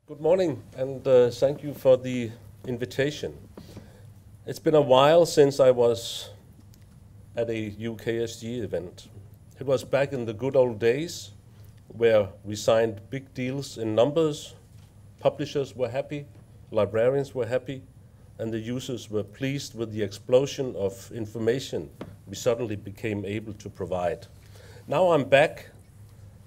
Good morning, and thank you for the invitation. It's been a while since I was at a UKSG event. It was back in the good old days where we signed big deals in numbers, publishers were happy, librarians were happy, and the users were pleased with the explosion of information we suddenly became able to provide. Now I'm back,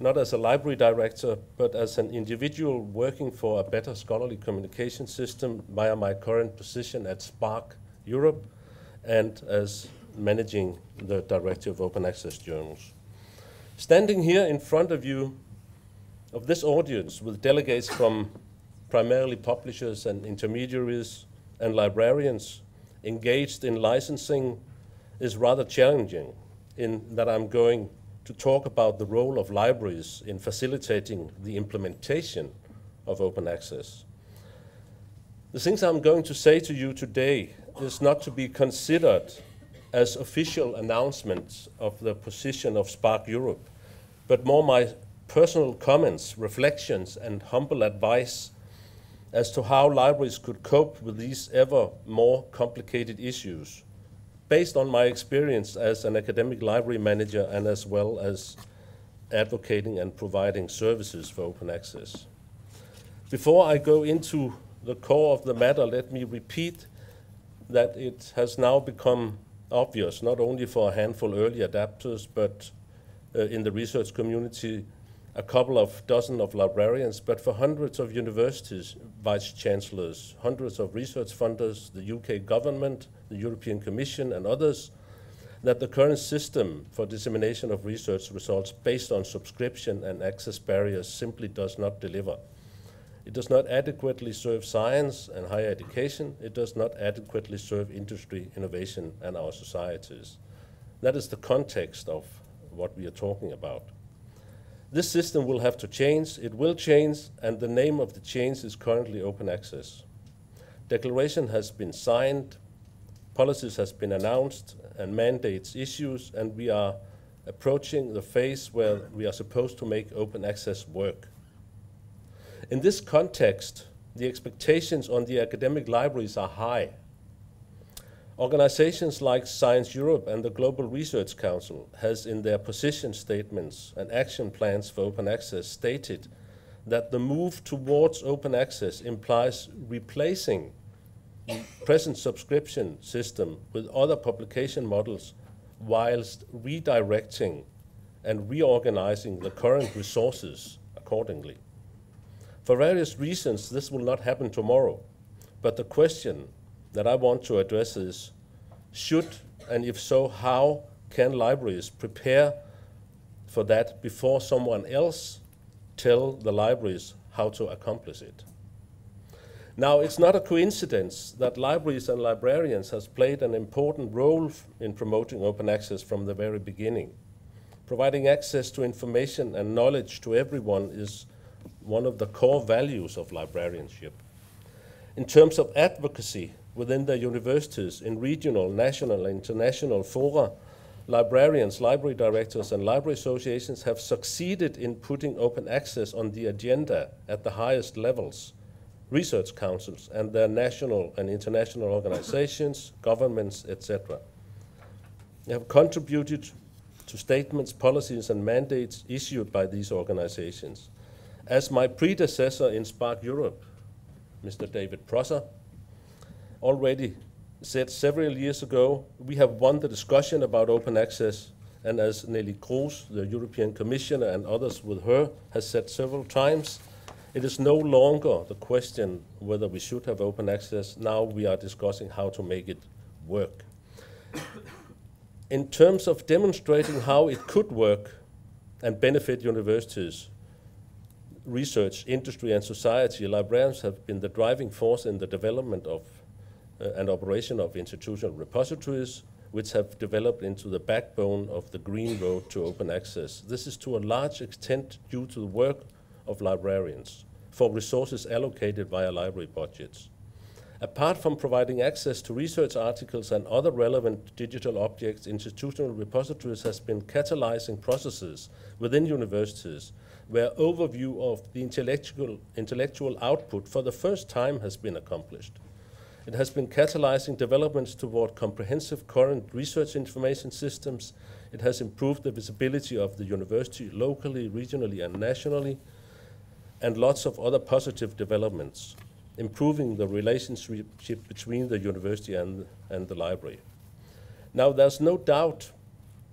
not as a library director, but as an individual working for a better scholarly communication system via my current position at SPARC Europe and as managing the Director of Open Access Journals. Standing here in front of you, of this audience with delegates from primarily publishers and intermediaries and librarians engaged in licensing is rather challenging in that I'm going to talk about the role of libraries in facilitating the implementation of open access. The things I'm going to say to you today is not to be considered as official announcements of the position of SPARC Europe, but more my personal comments, reflections, and humble advice as to how libraries could cope with these ever more complicated issues, based on my experience as an academic library manager and as well as advocating and providing services for open access. Before I go into the core of the matter, let me repeat that it has now become obvious, not only for a handful early adapters, but in the research community, a couple of dozen of librarians, but for hundreds of universities, vice-chancellors, hundreds of research funders, the UK government, the European Commission, and others, that the current system for dissemination of research results based on subscription and access barriers simply does not deliver. It does not adequately serve science and higher education. It does not adequately serve industry, innovation, and our societies. That is the context of what we are talking about. This system will have to change, it will change, and the name of the change is currently open access. Declaration has been signed, policies has been announced, and mandates issued, and we are approaching the phase where we are supposed to make open access work. In this context, the expectations on the academic libraries are high. Organizations like Science Europe and the Global Research Council has in their position statements and action plans for open access stated that the move towards open access implies replacing the present subscription system with other publication models whilst redirecting and reorganizing the current resources accordingly. For various reasons, this will not happen tomorrow, but the question that I want to address is, should, and if so, how can libraries prepare for that before someone else tell the libraries how to accomplish it? Now, it's not a coincidence that libraries and librarians have played an important role in promoting open access from the very beginning. Providing access to information and knowledge to everyone is one of the core values of librarianship. In terms of advocacy within the universities, in regional, national, and international fora, librarians, library directors, and library associations have succeeded in putting open access on the agenda at the highest levels, research councils and their national and international organizations, governments, etc. They have contributed to statements, policies, and mandates issued by these organizations. As my predecessor in SPARC Europe, Mr. David Prosser, already said several years ago, we have won the discussion about open access, and as Nelly Kroes, the European Commissioner, and others with her, has said several times, it is no longer the question whether we should have open access. Now we are discussing how to make it work. In terms of demonstrating how it could work and benefit universities, research, industry, and society, librarians have been the driving force in the development of and operation of institutional repositories, which have developed into the backbone of the green road to open access. This is to a large extent due to the work of librarians for resources allocated via library budgets. Apart from providing access to research articles and other relevant digital objects, institutional repositories has been catalyzing processes within universities where overview of the intellectual output for the first time has been accomplished. It has been catalyzing developments toward comprehensive current research information systems. It has improved the visibility of the university locally, regionally, and nationally, and lots of other positive developments, improving the relationship between the university and the library. Now, there's no doubt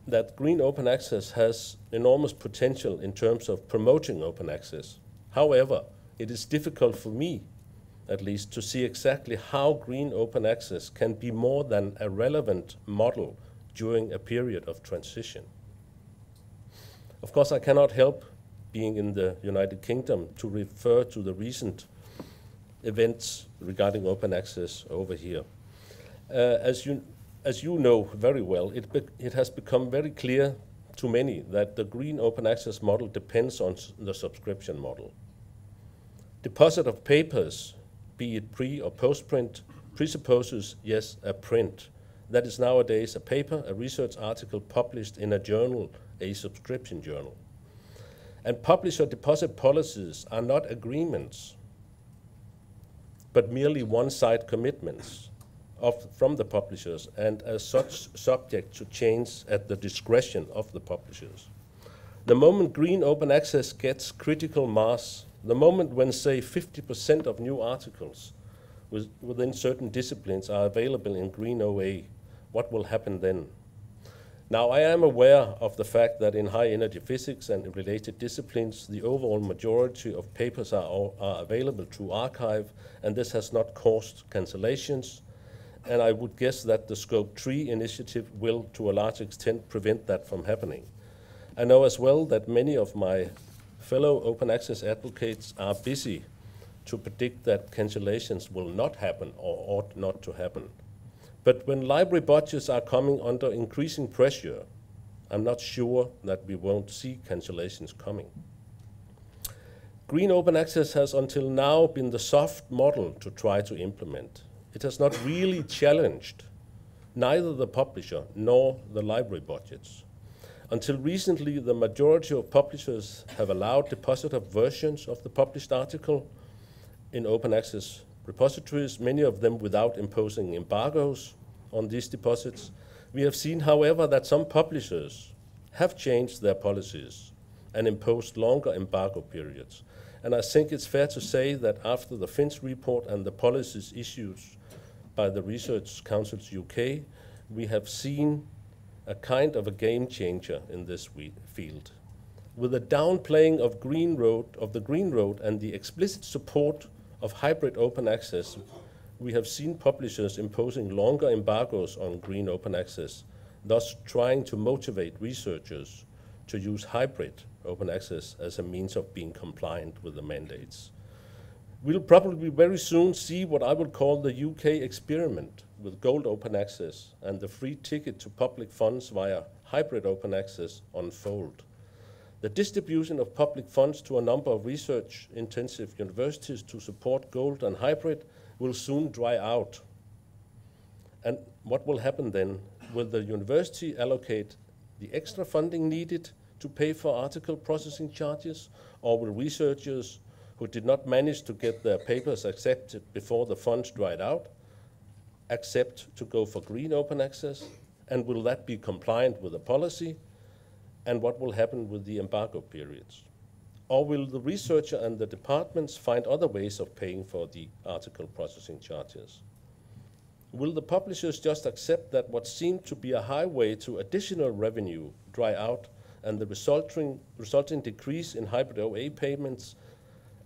that green open access has enormous potential in terms of promoting open access. However, it is difficult for me, at least, to see exactly how green open access can be more than a relevant model during a period of transition. Of course, I cannot help, being in the United Kingdom, to refer to the recent events regarding open access over here. As you know very well, it has become very clear to many that the green open access model depends on the subscription model. Deposit of papers, be it pre or post-print, presupposes, yes, a print. That is nowadays a paper, a research article published in a journal, a subscription journal. And publisher deposit policies are not agreements, but merely one-side commitments from the publishers, and as such subject to change at the discretion of the publishers. The moment green open access gets critical mass, the moment when, say, 50% of new articles within certain disciplines are available in green OA, what will happen then? Now, I am aware of the fact that in high-energy physics and related disciplines, the overall majority of papers are available through archive, and this has not caused cancellations. And I would guess that the Scope 3 initiative will, to a large extent, prevent that from happening. I know as well that many of my fellow open access advocates are busy to predict that cancellations will not happen or ought not to happen. But when library budgets are coming under increasing pressure, I'm not sure that we won't see cancellations coming. Green open access has until now been the soft model to try to implement. It has not really challenged neither the publisher nor the library budgets. Until recently, the majority of publishers have allowed deposit of versions of the published article in open access repositories, many of them without imposing embargoes on these deposits. We have seen, however, that some publishers have changed their policies and imposed longer embargo periods. And I think it's fair to say that after the Finch report and the policies issued by the Research Councils UK, we have seen a kind of a game changer in this field. With a downplaying of the Green Road and the explicit support of hybrid open access, we have seen publishers imposing longer embargoes on green open access, thus trying to motivate researchers to use hybrid open access as a means of being compliant with the mandates. We'll probably very soon see what I would call the UK experiment with gold open access and the free ticket to public funds via hybrid open access unfold. The distribution of public funds to a number of research-intensive universities to support gold and hybrid will soon dry out. And what will happen then? Will the university allocate the extra funding needed to pay for article processing charges, or will researchers who did not manage to get their papers accepted before the funds dried out accept to go for green open access? And will that be compliant with the policy? And what will happen with the embargo periods? Or will the researcher and the departments find other ways of paying for the article processing charges? Will the publishers just accept that what seemed to be a highway to additional revenue dry out and the resulting decrease in hybrid OA payments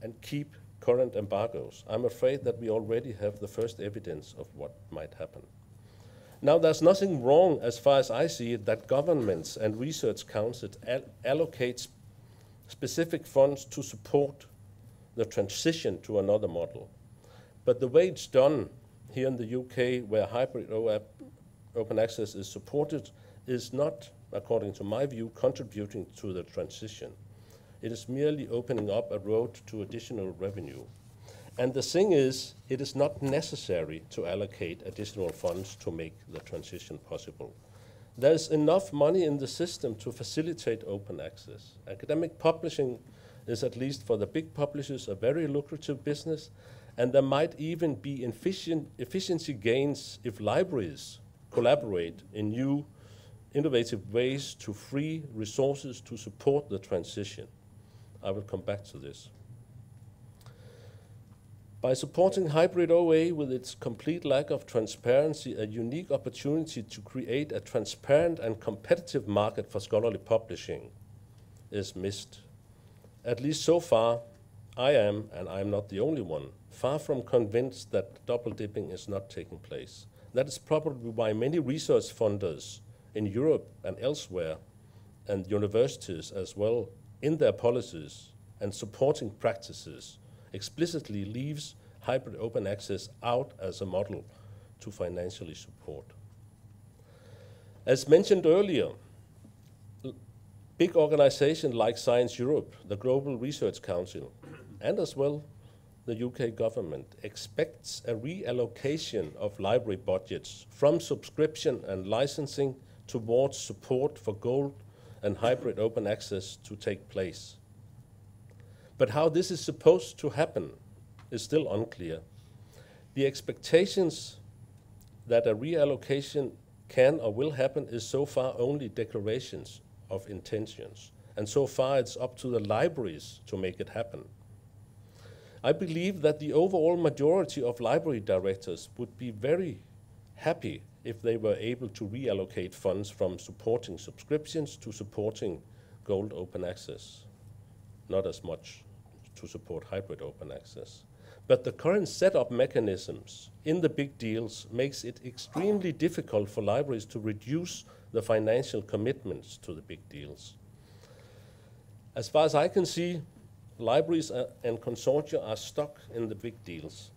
and keep current embargoes? I'm afraid that we already have the first evidence of what might happen. Now, there's nothing wrong, as far as I see it, that governments and research councils allocate specific funds to support the transition to another model. But the way it's done here in the UK, where hybrid open access is supported, is not, according to my view, contributing to the transition. It is merely opening up a road to additional revenue. And the thing is, it is not necessary to allocate additional funds to make the transition possible. There's enough money in the system to facilitate open access. Academic publishing is, at least for the big publishers, a very lucrative business, and there might even be efficiency gains if libraries collaborate in new, innovative ways to free resources to support the transition. I will come back to this. By supporting hybrid OA with its complete lack of transparency, a unique opportunity to create a transparent and competitive market for scholarly publishing is missed. At least so far, I am, and I'm not the only one, far from convinced that double dipping is not taking place. That is probably why many research funders in Europe and elsewhere, and universities as well, in their policies and supporting practices, explicitly leaves hybrid open access out as a model to financially support. As mentioned earlier, big organizations like Science Europe, the Global Research Council, and as well the UK government expects a reallocation of library budgets from subscription and licensing towards support for gold and hybrid open access to take place. But how this is supposed to happen is still unclear. The expectations that a reallocation can or will happen is so far only declarations of intentions, and so far it's up to the libraries to make it happen. I believe that the overall majority of library directors would be very happy if they were able to reallocate funds from supporting subscriptions to supporting gold open access, not as much to support hybrid open access. But the current setup mechanisms in the big deals makes it extremely difficult for libraries to reduce the financial commitments to the big deals. As far as I can see, libraries and consortia are stuck in the big deals.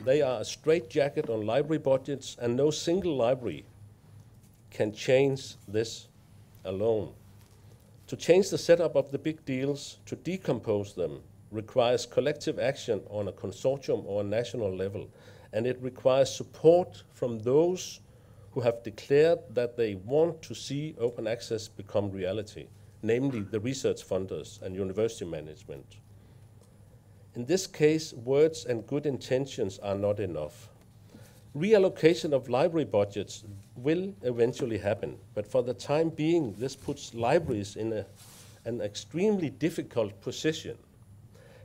They are a straitjacket on library budgets, and no single library can change this alone. To change the setup of the big deals, to decompose them, requires collective action on a consortium or a national level, and it requires support from those who have declared that they want to see open access become reality, namely the research funders and university management. In this case, words and good intentions are not enough. Reallocation of library budgets will eventually happen, but for the time being, this puts libraries in an extremely difficult position.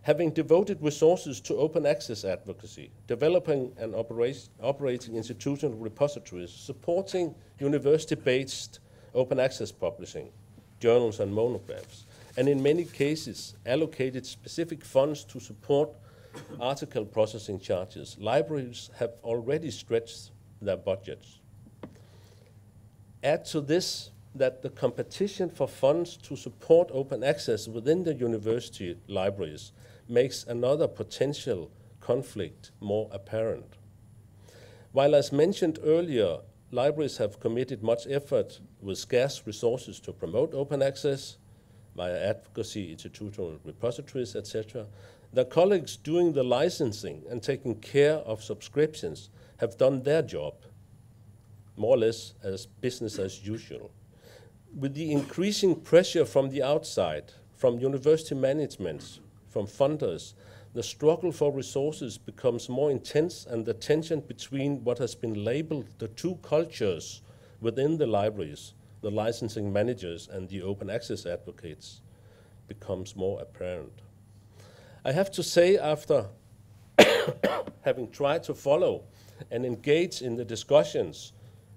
Having devoted resources to open access advocacy, developing and operating institutional repositories, supporting university-based open access publishing, journals and monographs, and in many cases allocated specific funds to support article processing charges, libraries have already stretched their budgets. Add to this that the competition for funds to support open access within the university libraries makes another potential conflict more apparent. While, as mentioned earlier, libraries have committed much effort with scarce resources to promote open access via advocacy, institutional repositories, etc., their colleagues doing the licensing and taking care of subscriptions have done their job, more or less as business as usual. With the increasing pressure from the outside, from university managements, from funders, the struggle for resources becomes more intense, and the tension between what has been labeled the two cultures within the libraries, the licensing managers and the open access advocates, becomes more apparent. I have to say, after having tried to follow and engage in the discussions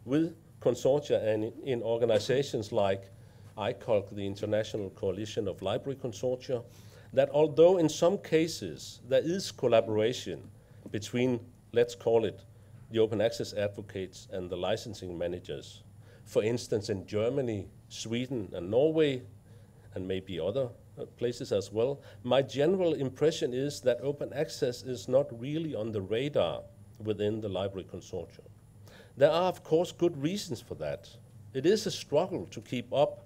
with consortia and in organizations like ICOLC, the International Coalition of Library Consortia, that although in some cases there is collaboration between, let's call it, the open access advocates and the licensing managers, for instance in Germany, Sweden and Norway, and maybe other places as well, my general impression is that open access is not really on the radar within the library consortium. There are, of course, good reasons for that. It is a struggle to keep up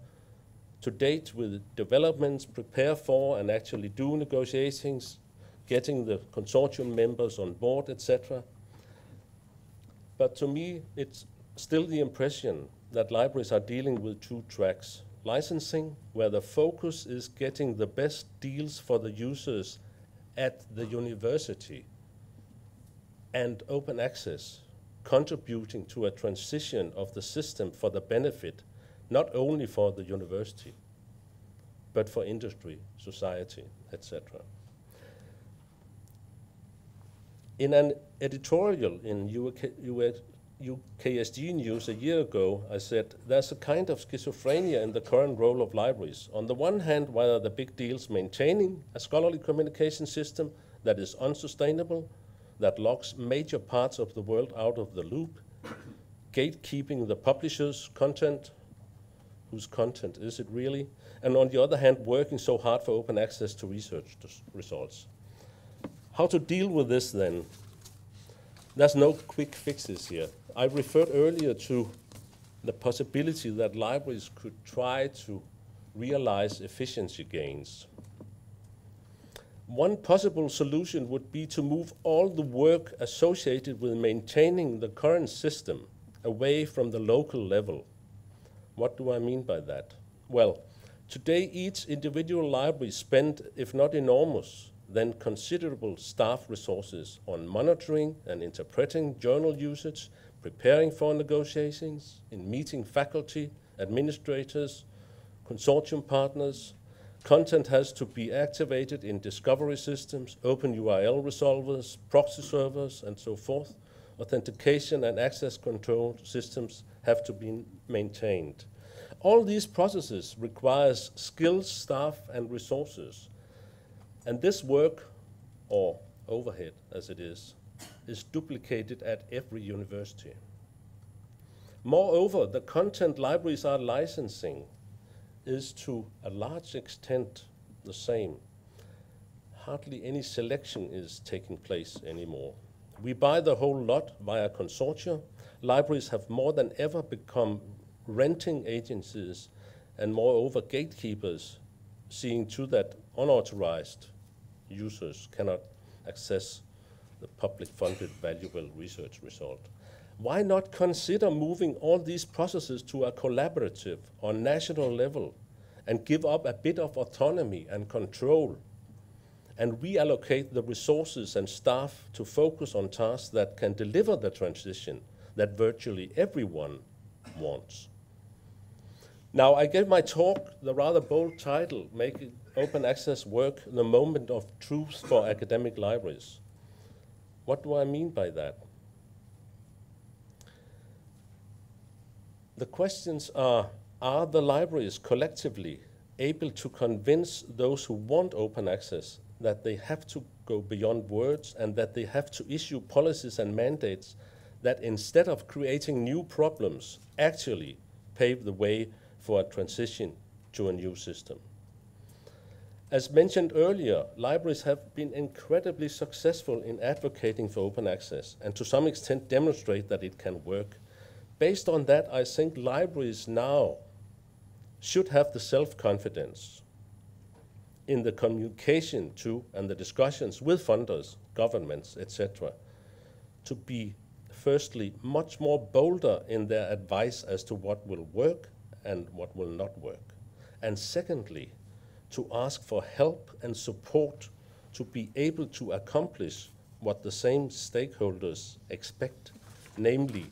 to date with developments, prepare for and actually do negotiations getting the consortium members on board, etc. But to me, it's still the impression that libraries are dealing with two tracks. Licensing, where the focus is getting the best deals for the users at the university, and open access, contributing to a transition of the system for the benefit, not only for the university, but for industry, society, etc. In an editorial in UKSG News a year ago, I said, there's a kind of schizophrenia in the current role of libraries. On the one hand, while the big deals maintaining a scholarly communication system that is unsustainable, that locks major parts of the world out of the loop, gatekeeping the publisher's content, whose content is it really? And on the other hand, working so hard for open access to research results. How to deal with this then? There's no quick fixes here. I referred earlier to the possibility that libraries could try to realize efficiency gains. One possible solution would be to move all the work associated with maintaining the current system away from the local level. What do I mean by that? Well, today each individual library spends, if not enormous, then considerable staff resources on monitoring and interpreting journal usage, preparing for negotiations, in meeting faculty, administrators, consortium partners. Content has to be activated in discovery systems, open URL resolvers, proxy servers, and so forth. Authentication and access control systems have to be maintained. All these processes requires skills, staff, and resources. And this work, or overhead as it is duplicated at every university. Moreover, the content libraries are licensing is to a large extent the same. Hardly any selection is taking place anymore. We buy the whole lot via consortia. Libraries have more than ever become renting agencies and moreover gatekeepers, seeing to that unauthorized users cannot access the public-funded valuable research result. Why not consider moving all these processes to a collaborative or national level and give up a bit of autonomy and control and reallocate the resources and staff to focus on tasks that can deliver the transition that virtually everyone wants? Now, I gave my talk the rather bold title, Making Open Access Work the Moment of Truth for Academic Libraries. What do I mean by that? The questions are the libraries collectively able to convince those who want open access that they have to go beyond words and that they have to issue policies and mandates that instead of creating new problems, actually pave the way for a transition to a new system? As mentioned earlier, libraries have been incredibly successful in advocating for open access and to some extent demonstrate that it can work. Based on that, I think libraries now should have the self-confidence in the communication to and the discussions with funders, governments, etc., to be firstly much more bolder in their advice as to what will work and what will not work. And secondly, to ask for help and support to be able to accomplish what the same stakeholders expect, namely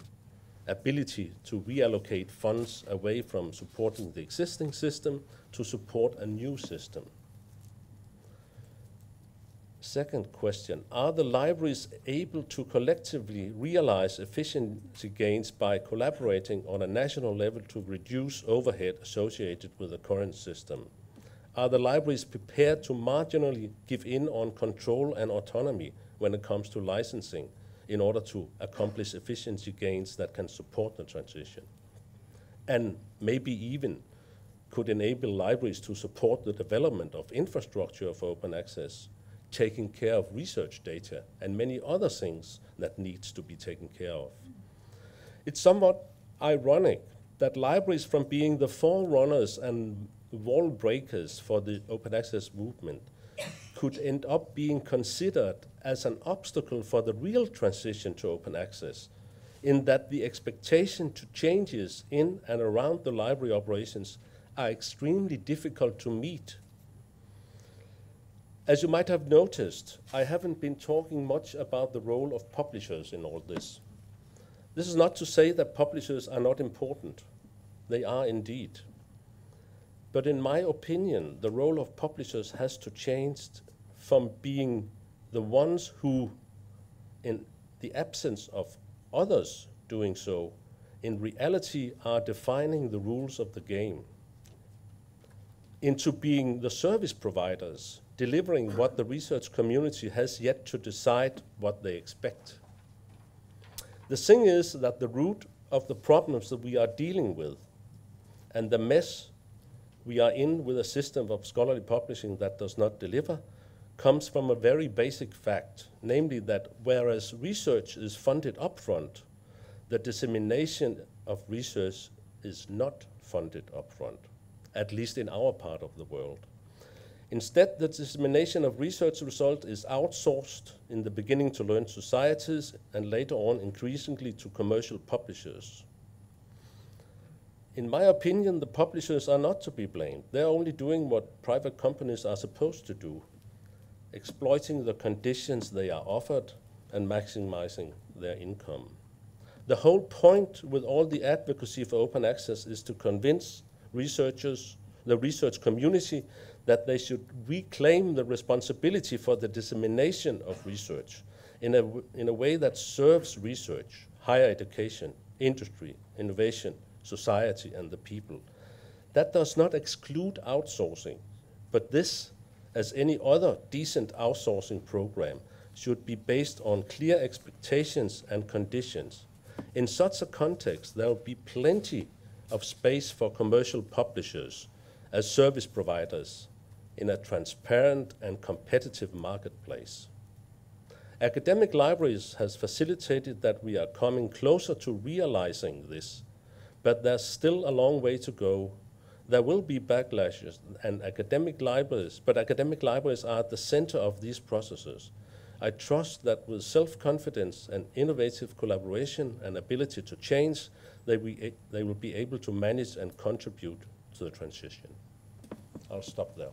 ability to reallocate funds away from supporting the existing system to support a new system. Second question, are the libraries able to collectively realize efficiency gains by collaborating on a national level to reduce overhead associated with the current system? Are the libraries prepared to marginally give in on control and autonomy when it comes to licensing in order to accomplish efficiency gains that can support the transition? And maybe even could enable libraries to support the development of infrastructure for open access, taking care of research data and many other things that needs to be taken care of. It's somewhat ironic that libraries, from being the forerunners and wall breakers for the open access movement, could end up being considered as an obstacle for the real transition to open access, in that the expectation to changes in and around the library operations are extremely difficult to meet. As you might have noticed, I haven't been talking much about the role of publishers in all this. This is not to say that publishers are not important. They are indeed. But in my opinion, the role of publishers has to change from being the ones who, in the absence of others doing so, in reality are defining the rules of the game, into being the service providers, delivering what the research community has yet to decide what they expect. The thing is that the root of the problems that we are dealing with and the mess we are in with a system of scholarly publishing that does not deliver comes from a very basic fact, namely that whereas research is funded upfront, the dissemination of research is not funded upfront, at least in our part of the world. Instead, the dissemination of research results is outsourced in the beginning to learned societies and later on increasingly to commercial publishers. In my opinion, the publishers are not to be blamed. They're only doing what private companies are supposed to do, exploiting the conditions they are offered and maximizing their income. The whole point with all the advocacy for open access is to convince researchers, the research community, that they should reclaim the responsibility for the dissemination of research in a way that serves research, higher education, industry, innovation, society, and the people. That does not exclude outsourcing, but this, as any other decent outsourcing program, should be based on clear expectations and conditions. In such a context, there will be plenty of space for commercial publishers as service providers in a transparent and competitive marketplace. Academic libraries has facilitated that we are coming closer to realizing this, but there's still a long way to go. There will be backlashes, and academic libraries are at the center of these processes. I trust that with self-confidence and innovative collaboration and ability to change, they will be able to manage and contribute to the transition. I'll stop there.